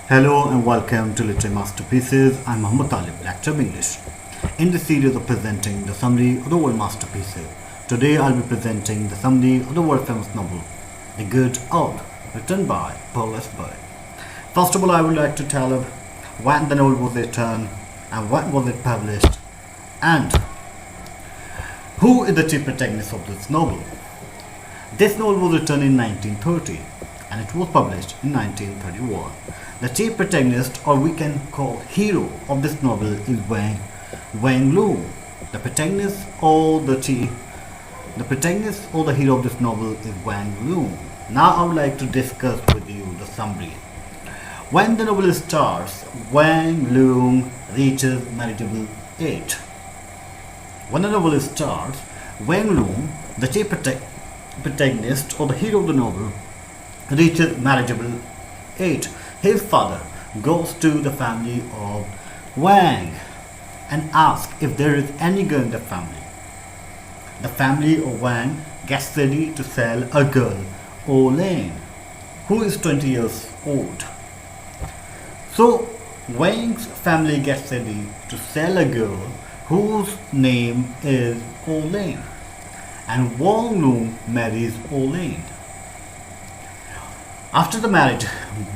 Hello and welcome to Literary Masterpieces. I'm Muhammad Talib, lecturer of English. In this series of presenting the summary of the world masterpieces, today I'll be presenting the summary of the world famous novel, The Good Old, written by Paul S. Byrd. First of all, I would like to tell you when the novel was written and when was it published and who is the chief protagonist of this novel. This novel was written in 1930 and it was published in 1931. The chief protagonist, or we can call hero, of this novel is Wang Lu. The protagonist or the hero of this novel is Wang Lu. Now I would like to discuss with you the summary. When the novel starts, Wang Lu reaches marriageable age. When the novel starts, Wang Lu, the chief protagonist or the hero of the novel, reaches marriageable age. His father goes to the family of Wang and asks if there is any girl in the family. The family of Wang gets ready to sell a girl, Olen, who is 20 years old. So Wang's family gets ready to sell a girl whose name is Olen, and Wang Lu marries Olen. After the marriage,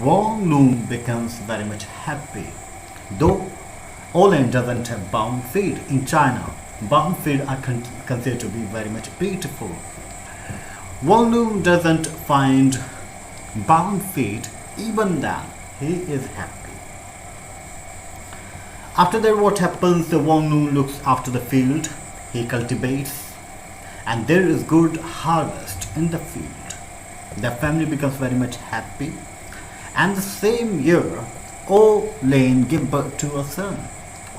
Wang Lu becomes very much happy. Though Olen doesn't have bound feet in China, bound feet are considered to be very much beautiful. Wang Lu doesn't find bound feet, even then he is happy. After that, what happens? Wang Lu looks after the field, he cultivates, and there is good harvest in the field. The family becomes very much happy, and the same year Olen gives birth to a son.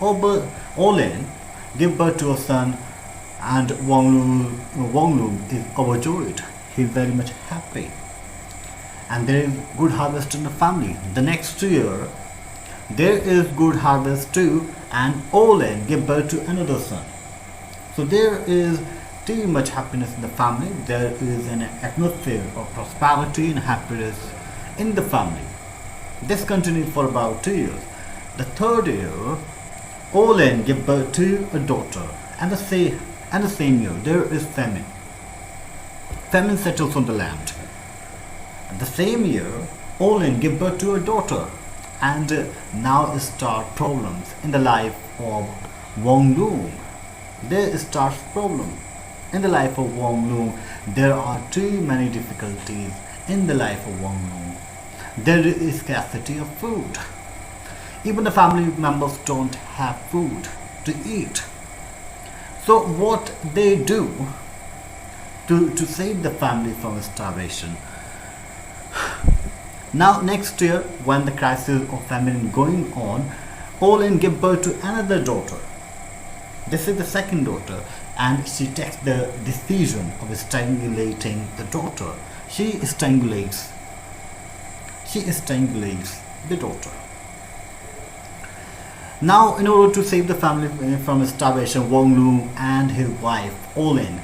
Olen gives birth to a son, and Wang Lu is overjoyed. He is very much happy, and there is good harvest in the family. The next year there is good harvest too, and Olen gives birth to another son. So there is too much happiness in the family. There is an atmosphere of prosperity and happiness in the family. This continued for about 2 years. The third year, Olen gave birth to a daughter, and the same year there is famine. Famine settles on the land. The same year, Olen gave birth to a daughter, and now start problems in the life of Wang Lu. There starts problem in the life of Wang Lu. There are too many difficulties in the life of Wang Lu. There is scarcity of food. Even the family members don't have food to eat. So what they do to save the family from starvation? Now next year, when the crisis of famine is going on, Olen gave birth to another daughter. This is the second daughter, and she takes the decision of strangulating the daughter. She strangulates the daughter. Now, in order to save the family from starvation, Wang Lu and his wife Olen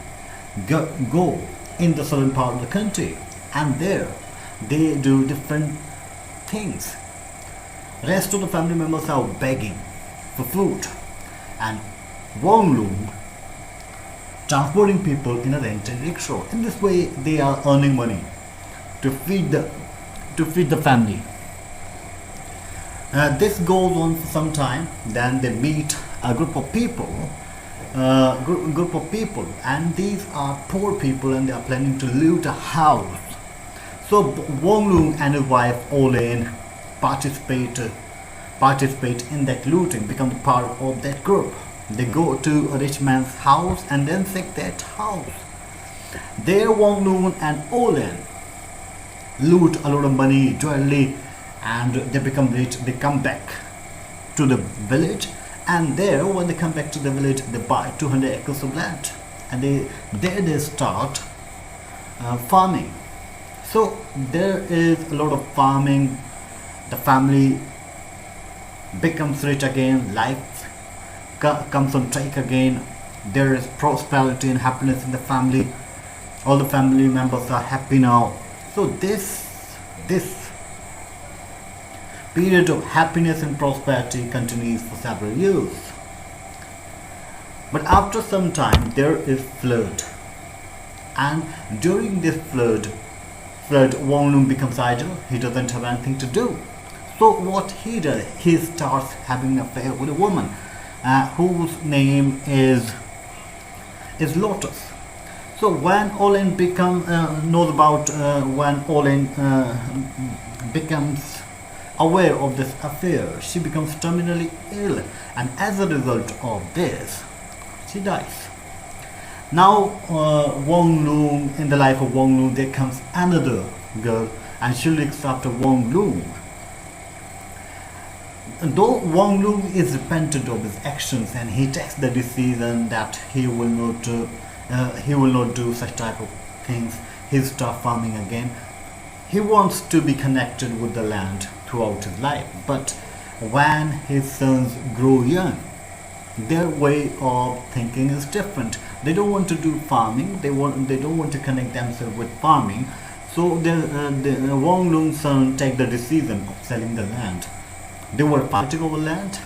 go in the southern part of the country, and there they do different things. Rest of the family members are begging for food, and Wang Lu transporting people in a rented rickshaw. In this way, they are earning money to feed the family. This goes on for some time. Then they meet a group of people, and these are poor people, and they are planning to loot a house. So Wang Lu and his wife Olen participate in that looting, become part of that group. They go to a rich man's house and then take that house. There Wang Lu and Olen loot a lot of money, jewelry, and they become rich. They come back to the village, and there when they come back to the village, they buy 200 acres of land, and they start farming. So there is a lot of farming. The family becomes rich again. Life comes on track again. There is prosperity and happiness in the family. All the family members are happy now. So this period of happiness and prosperity continues for several years. But after some time, there is flood, and during this flood, Wang Lun becomes idle. He doesn't have anything to do. So what he does, he starts having an affair with a woman whose name is Lotus. So when Olin knows about when Olin becomes aware of this affair, she becomes terminally ill, and as a result of this, she dies. Now, Wang Lun, in the life of Wang Lun, there comes another girl, and she looks after Wang Lun. Though Wang Lun is repentant of his actions and he takes the decision that he will not do such type of things, he'll start farming again. He wants to be connected with the land throughout his life, but when his sons grow young, their way of thinking is different. They don't want to do farming. They don't want to connect themselves with farming. So the Wang Lun's son take the decision of selling the land. They were fighting over land.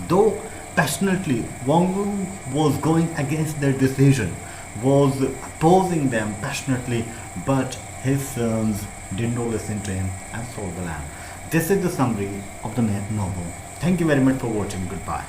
Though passionately, Wang Lun was going against their decision, was opposing them passionately, but his sons did not listen to him and sold the land. This is the summary of the novel. Thank you very much for watching. Goodbye.